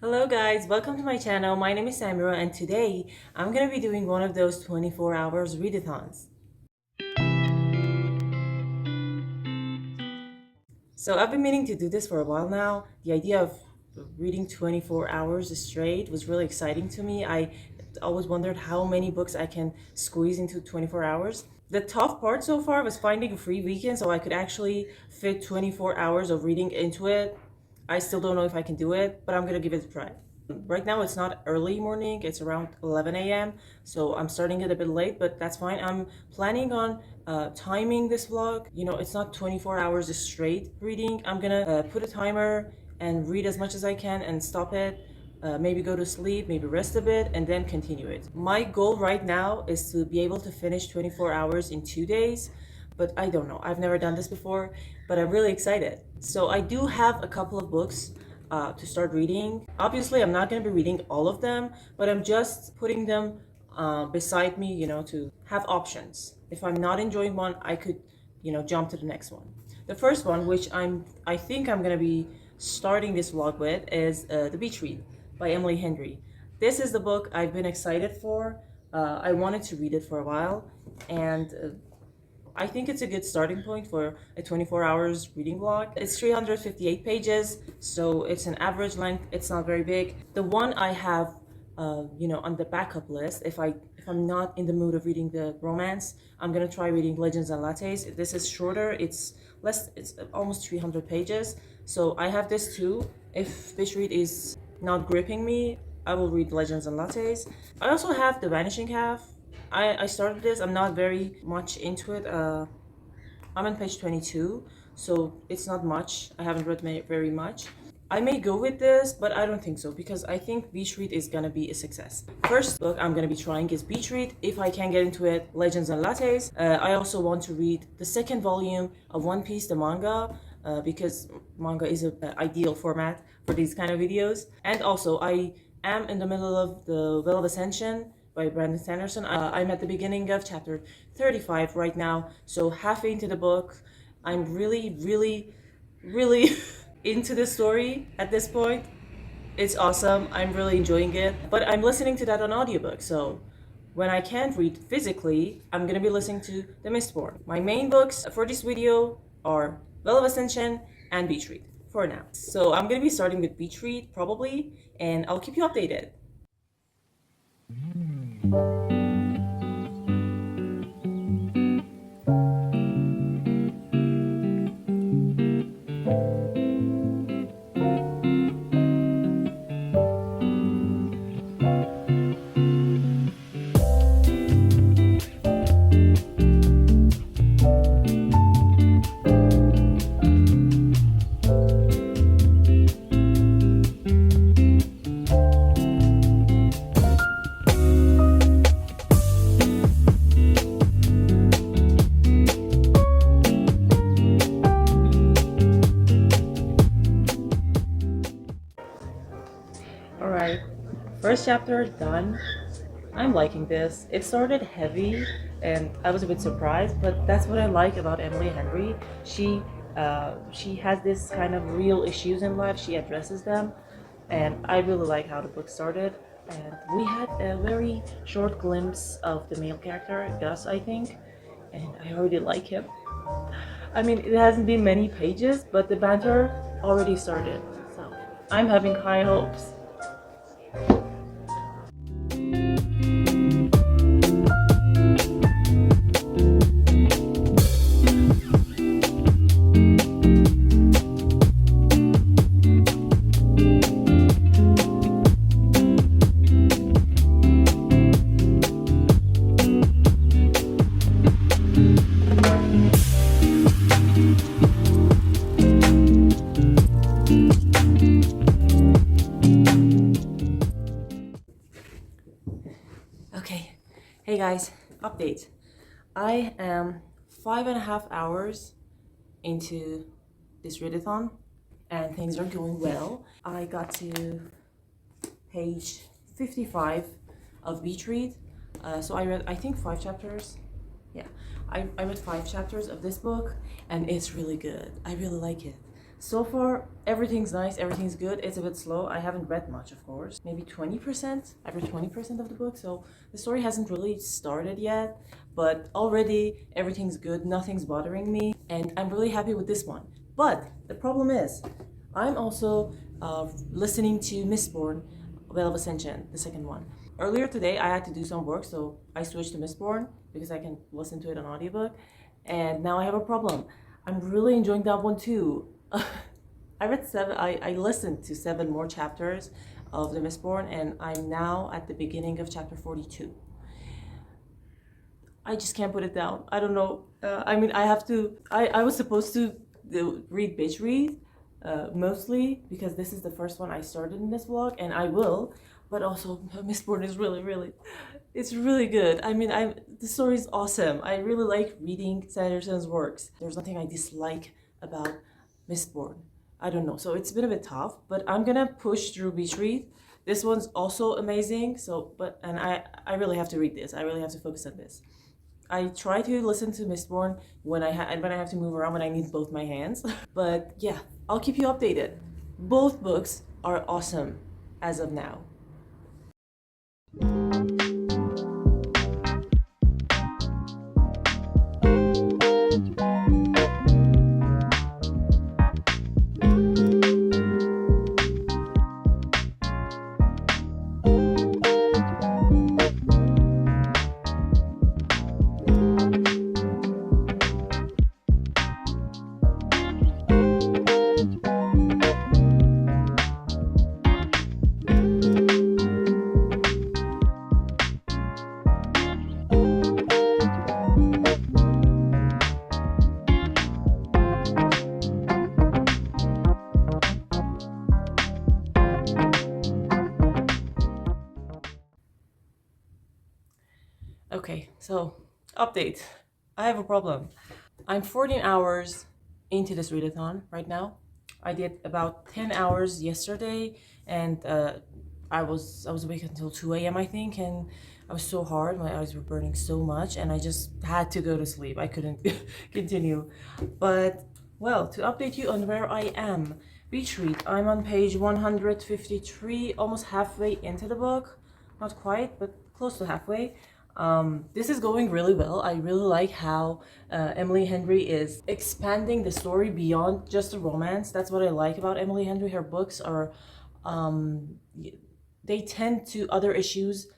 Hello guys, welcome to my channel. My name is Samira and today I'm going to be doing one of those 24 hours readathons. So I've been meaning to do this for a while now. The idea of reading 24 hours straight was really exciting to me. I always wondered how many books I can squeeze into 24 hours. The tough part so far was finding a free weekend so I could actually fit 24 hours of reading into it. I still don't know if I can do it, but I'm gonna give it a try. Right now it's not early morning, it's around 11 a.m. So I'm starting it a bit late, but that's fine. I'm planning on timing this vlog. You know, it's not 24 hours straight reading. I'm gonna put a timer and read as much as I can and stop it. Maybe go to sleep, maybe rest a bit, and then continue it. My goal right now is to be able to finish 24 hours in 2 days, but I don't know. I've never done this before, but I'm really excited. So I do have a couple of books to start reading. Obviously, I'm not going to be reading all of them, but I'm just putting them beside me, to have options. If I'm not enjoying one, I could, jump to the next one. The first one, which I think I'm going to be starting this vlog with, is The Beach Read by Emily Henry. This is the book I've been excited for. I wanted to read it for a while, and I think it's a good starting point for a 24 hours reading vlog. It's 358 pages, so it's an average length. It's not very big. The one I have, on the backup list, if I'm not in the mood of reading the romance, I'm gonna try reading Legends and Lattes. This is shorter. It's almost 300 pages. So I have this too. If this read is not gripping me, I will read Legends and Lattes. I also have The Vanishing Half. I started this. I'm not very much into it. I'm on page 22, so it's not much. I haven't read very much. I may go with this, but I don't think so because I think Beach Read is gonna be a success. First book I'm gonna be trying is Beach Read. If I can get into it, Legends and Lattes. I also want to read the second volume of One Piece, the manga, because manga is an ideal format for these kind of videos. And also, I am in the middle of the Will of Ascension by Brandon Sanderson. I'm at the beginning of chapter 35 right now, so halfway into the book. I'm really, really, really into the story at this point. It's awesome. I'm really enjoying it, but I'm listening to that on audiobook, so when I can't read physically, I'm gonna be listening to The Mistborn. My main books for this video are Will of Ascension and Beach Read for now. So I'm gonna be starting with Beach Read probably, and I'll keep you updated. Alright, first chapter done. I'm liking this. It started heavy and I was a bit surprised, but that's what I like about Emily Henry. She has this kind of real issues in life. She addresses them, and I really like how the book started. And we had a very short glimpse of the male character, Gus, I think, and I already like him. I mean, it hasn't been many pages, but the banter already started, so I'm having high hopes. Okay, hey guys, update. I am 5.5 hours into this readathon and things are going well. I got to page 55 of Beach Read. So I read, I think, 5 chapters. Yeah, I read 5 chapters of this book and it's really good. I really like it. So far, everything's nice, everything's good. It's a bit slow. I haven't read much, of course. Maybe 20%. I've read 20% of the book, so the story hasn't really started yet. But already, everything's good, nothing's bothering me, and I'm really happy with this one. But the problem is, I'm also listening to Mistborn, Veil of Ascension, the second one. Earlier today, I had to do some work, so I switched to Mistborn because I can listen to it on audiobook. And now I have a problem. I'm really enjoying that one too. I listened to 7 more chapters of The Mistborn, and I'm now at the beginning of chapter 42. I just can't put it down. I don't know. I mean, I have to. I was supposed to read bitch read mostly because this is the first one I started in this vlog, and I will. But also, Mistborn is really, it's really good. I mean, the story is awesome. I really like reading Sanderson's works. There's nothing I dislike about Mistborn. I don't know. So it's been a bit tough, but I'm gonna push through beach read. This one's also amazing. So, and I really have to read this. I really have to focus on this. I try to listen to Mistborn when I have to move around, when I need both my hands. But yeah, I'll keep you updated. Both books are awesome as of now. Okay, so update. I have a problem. I'm 14 hours into this readathon right now. I did about 10 hours yesterday, and I was awake until 2 a.m. I think, and I was so hard. My eyes were burning so much, and I just had to go to sleep. I couldn't continue. But well, to update you on where I am, beach read. I'm on page 153, almost halfway into the book. Not quite, but close to halfway. This is going really well. I really like how Emily Henry is expanding the story beyond just a romance. That's what I like about Emily Henry. Her books are, they tend to other issues,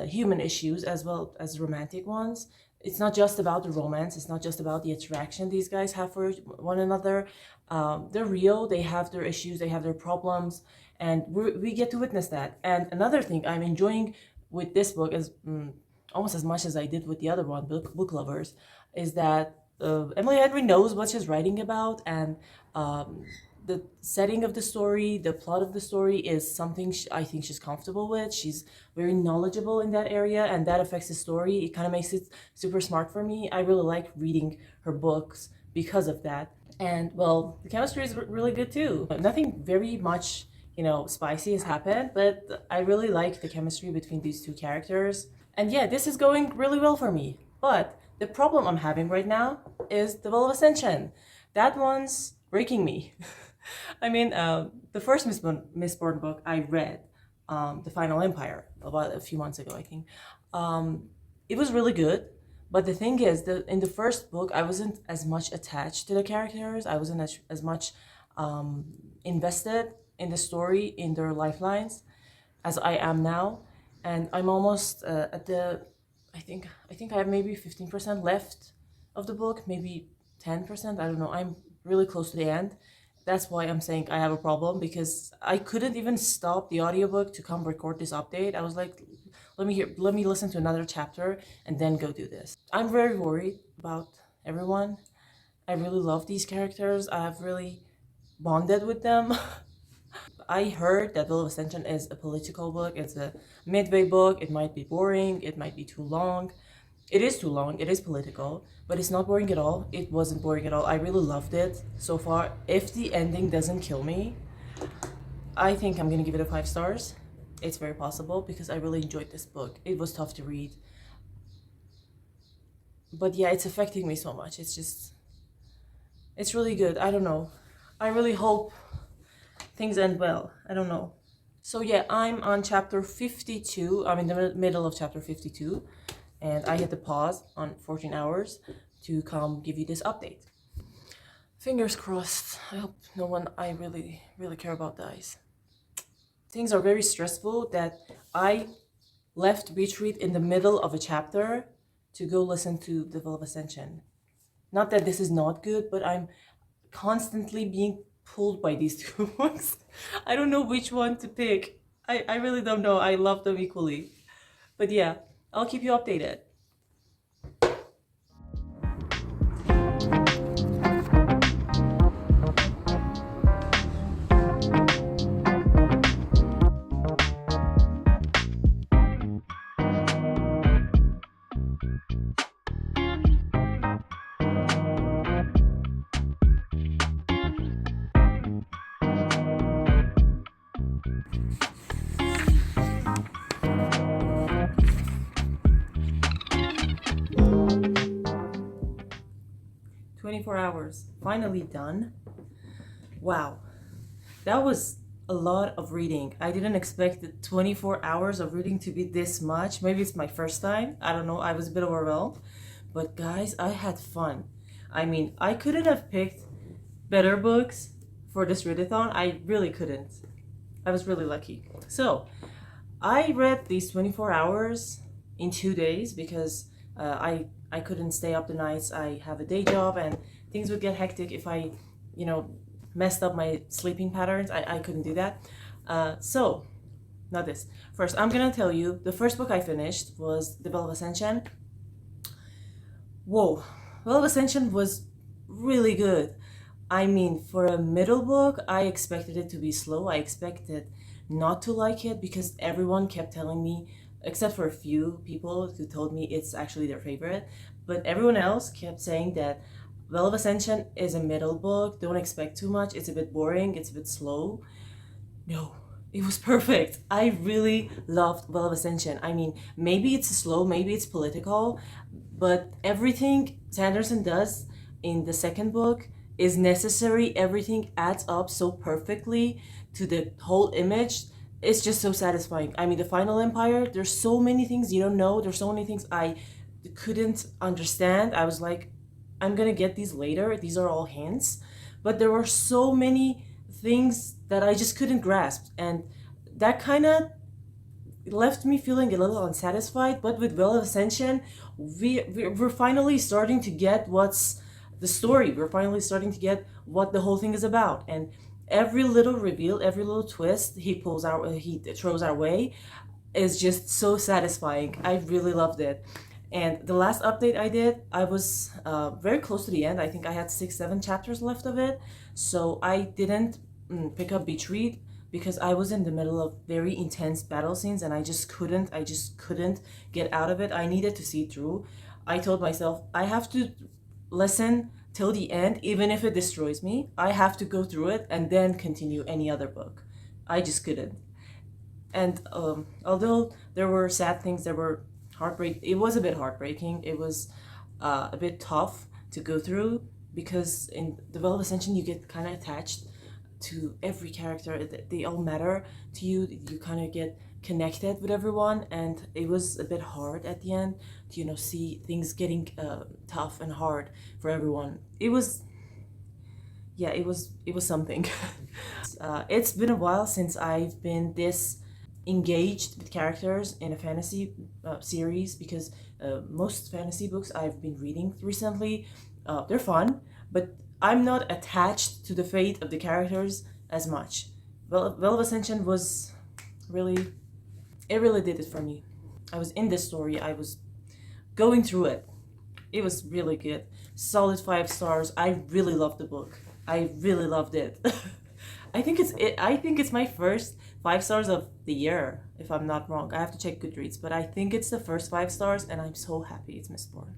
human issues as well as romantic ones. It's not just about the romance. It's not just about the attraction these guys have for one another. They're real. They have their issues. They have their problems. And we get to witness that. And another thing I'm enjoying with this book is almost as much as I did with the other one, Book Lovers, is that Emily Henry knows what she's writing about, and the setting of the story, the plot of the story is something I think she's comfortable with. She's very knowledgeable in that area, and that affects the story. It kind of makes it super smart for me. I really like reading her books because of that. And well, the chemistry is really good too. Nothing very much, spicy has happened, but I really like the chemistry between these two characters. And yeah, this is going really well for me. But the problem I'm having right now is the Veil of Ascension. That one's breaking me. I mean, the first Mistborn book I read, The Final Empire, about a few months ago, I think. It was really good. But the thing is that in the first book, I wasn't as much attached to the characters. I wasn't as much invested in the story, in their lifelines, as I am now. And I'm almost at the, I think I have maybe 15% left of the book, maybe 10%. I don't know. I'm really close to the end. That's why I'm saying I have a problem, because I couldn't even stop the audiobook to come record this update. I was like, let me listen to another chapter and then go do this. I'm very worried about everyone. I really love these characters. I've really bonded with them. I heard that Veil of Ascension is a political book. It's a midway book. It might be boring. It might be too long. It is too long. It is political, but it's not boring at all. It wasn't boring at all. I really loved it so far. If the ending doesn't kill me, I think I'm gonna give it a 5 stars. It's very possible because I really enjoyed this book. It was tough to read. But yeah, it's affecting me so much. It's really good. I don't know. I really hope things end well. I don't know. So yeah, I'm on chapter 52. I'm in the middle of chapter 52, and I hit the pause on 14 hours to come give you this update. Fingers crossed. I hope no one I really, really care about dies. Things are very stressful that I left retreat in the middle of a chapter to go listen to the Veil of Ascension. Not that this is not good, but I'm constantly being pulled by these two books. I don't know which one to pick. I really don't know. I love them equally. But yeah, I'll keep you updated. 24 hours. Finally done. Wow. That was a lot of reading. I didn't expect the 24 hours of reading to be this much. Maybe it's my first time. I don't know. I was a bit overwhelmed. But guys, I had fun. I mean, I couldn't have picked better books for this readathon. I really couldn't. I was really lucky. So, I read these 24 hours in 2 days because I couldn't stay up the nights. I have a day job and things would get hectic if I, messed up my sleeping patterns. I couldn't do that. So, not this. First, I'm gonna tell you the first book I finished was The Veil of Ascension. Whoa, Veil of Ascension was really good. I mean, for a middle book, I expected it to be slow. I expected not to like it because everyone kept telling me, except for a few people who told me it's actually their favorite, but everyone else kept saying that Veil of Ascension is a middle book. Don't expect too much. It's a bit boring. It's a bit slow. No, it was perfect. I really loved Veil of Ascension. I mean, maybe it's slow, maybe it's political, but everything Sanderson does in the second book is necessary. Everything adds up so perfectly to the whole image. It's just so satisfying. I mean, the Final Empire, there's so many things you don't know. There's so many things I couldn't understand. I was like, I'm gonna get these later. These are all hints. But there were so many things that I just couldn't grasp. And that kind of left me feeling a little unsatisfied. But with Veil of Ascension, we're finally starting to get what's the story. We're finally starting to get what the whole thing is about. And every little reveal, every little twist he throws our way is just so satisfying. I really loved it. And the last update I did, I was very close to the end. I think I had 6-7 chapters left of it. So I didn't pick up Beach Read because I was in the middle of very intense battle scenes and I just couldn't get out of it. I needed to see through. I told myself, I have to listen till the end, even if it destroys me. I have to go through it and then continue any other book. I just couldn't. And although there were sad things, there were it was a bit heartbreaking. It was a bit tough to go through because in the Veil of Ascension you get kind of attached to every character. They all matter to you. You kind of get connected with everyone, and it was a bit hard at the end to see things getting tough and hard for everyone. It was something. It's been a while since I've been this engaged with characters in a fantasy series because most fantasy books I've been reading recently, they're fun, but I'm not attached to the fate of the characters as much. Veil of Ascension was really, it really did it for me. I was in this story, I was going through it. It was really good. Solid 5 stars. I really loved the book. I really loved it. I think it's my first 5 stars of the year, if I'm not wrong. I have to check Goodreads, but I think it's the first 5 stars, and I'm so happy it's Mistborn.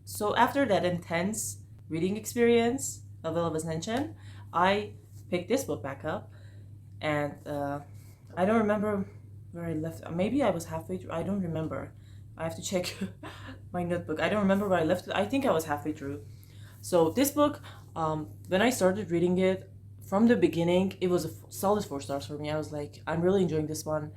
So after that intense reading experience of Veil of Ascension, I picked this book back up, and I don't remember where I left. Maybe I was halfway through. I don't remember. I have to check my notebook. I don't remember where I left it. I think I was halfway through. So this book, When I started reading it, from the beginning, it was a solid 4 stars for me. I was like, I'm really enjoying this one.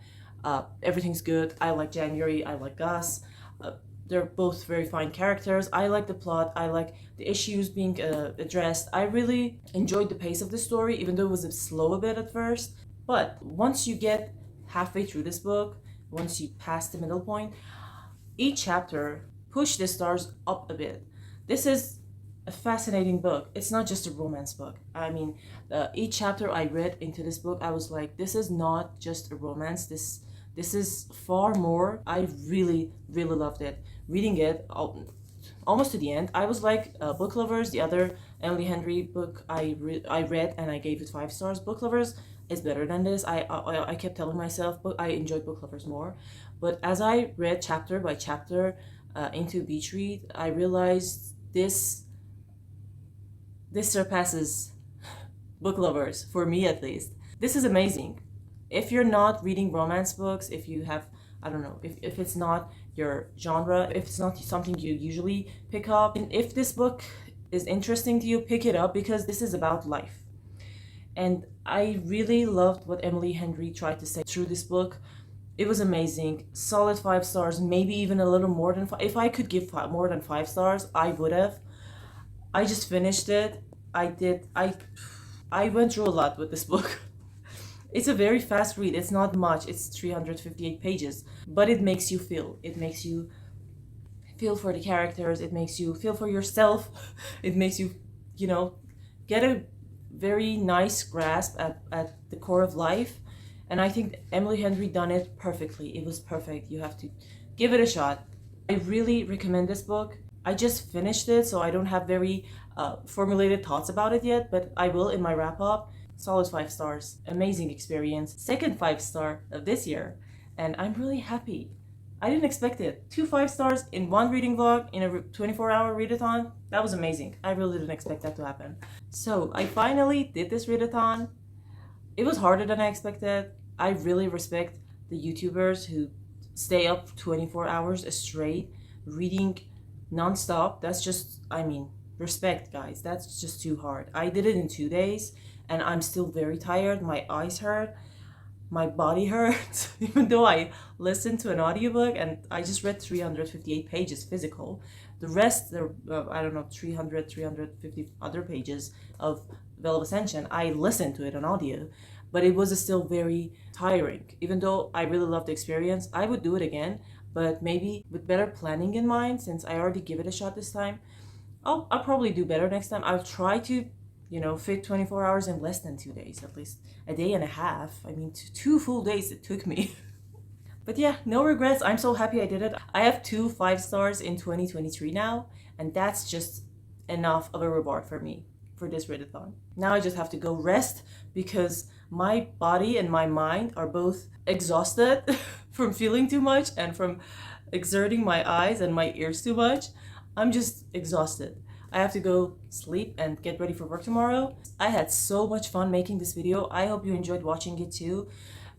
Everything's good. I like January. I like Gus. Uh, they're both very fine characters. I like the plot. I like the issues being addressed. I really enjoyed the pace of the story, even though it was slow a bit at first. But once you get halfway through this book, once you pass the middle point, each chapter push the stars up a bit. This is a fascinating book. It's not just a romance book. I mean, each chapter I read into this book, I was like, this is not just a romance. This is far more. I really, really loved it. Reading it almost to the end, I was like, Book Lovers, the other Emily Henry book I read and I gave it 5 stars. Book Lovers is better than this. I kept telling myself, but I enjoyed Book Lovers more. But as I read chapter by chapter into Beach Read, I realized this surpasses Book Lovers, for me at least. This is amazing. If you're not reading romance books, if you have, I don't know, if it's not your genre, if it's not something you usually pick up, and if this book is interesting to you, pick it up, because this is about life. And I really loved what Emily Henry tried to say through this book. It was amazing. Solid 5 stars, maybe even a little more than 5. If I could give more than 5 stars, I would have. I just finished it. I went through a lot with this book. It's a very fast read. It's not much. It's 358 pages, but it makes you feel. It makes you feel for the characters. It makes you feel for yourself. It makes you, get a very nice grasp at the core of life. And I think Emily Henry done it perfectly. It was perfect. You have to give it a shot. I really recommend this book. I just finished it, so I don't have very formulated thoughts about it yet, but I will in my wrap up. Solid 5 stars. Amazing experience. Second 5 star of this year. And I'm really happy. I didn't expect it. 2 5 stars in one reading vlog in a 24-hour readathon. That was amazing. I really didn't expect that to happen. So I finally did this readathon. It was harder than I expected. I really respect the YouTubers who stay up 24 hours straight reading non-stop. That's just, respect, guys. That's just too hard. I did it in 2 days and I'm still very tired. My eyes hurt. My body hurts. Even though I listened to an audiobook and I just read 358 pages physical. The rest, 350 other pages of Veil of Ascension, I listened to it on audio. But it was still very tiring. Even though I really loved the experience, I would do it again, but maybe with better planning in mind, since I already give it a shot this time. I'll probably do better next time. I'll try to, fit 24 hours in less than 2 days, at least a day and a half. I mean, 2 full days it took me. But yeah, no regrets. I'm so happy I did it. I have 2 5 stars in 2023 now, and that's just enough of a reward for me for this readathon. Now I just have to go rest because my body and my mind are both exhausted from feeling too much and from exerting my eyes and my ears too much. I'm just exhausted. I have to go sleep and get ready for work tomorrow. I had so much fun making this video. I hope you enjoyed watching it too.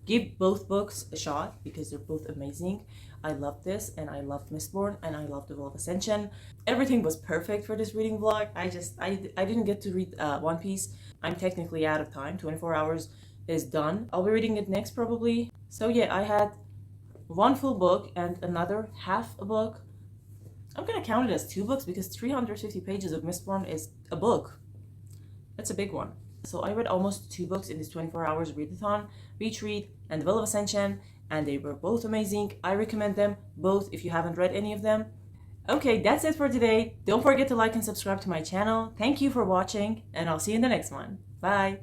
Give both books a shot because they're both amazing. I loved this and I loved Mistborn and I loved The Veil of Ascension. Everything was perfect for this reading vlog. I didn't get to read One Piece. I'm technically out of time. 24 hours is done. I'll be reading it next probably. So yeah, I had 1 full book and another half a book. I'm gonna count it as 2 books because 350 pages of Mistborn is a book. That's a big one. So I read almost 2 books in this 24 hours readathon, Beach Read and The Veil of Ascension, and they were both amazing. I recommend them both if you haven't read any of them. Okay, that's it for today. Don't forget to like and subscribe to my channel. Thank you for watching, and I'll see you in the next one. Bye!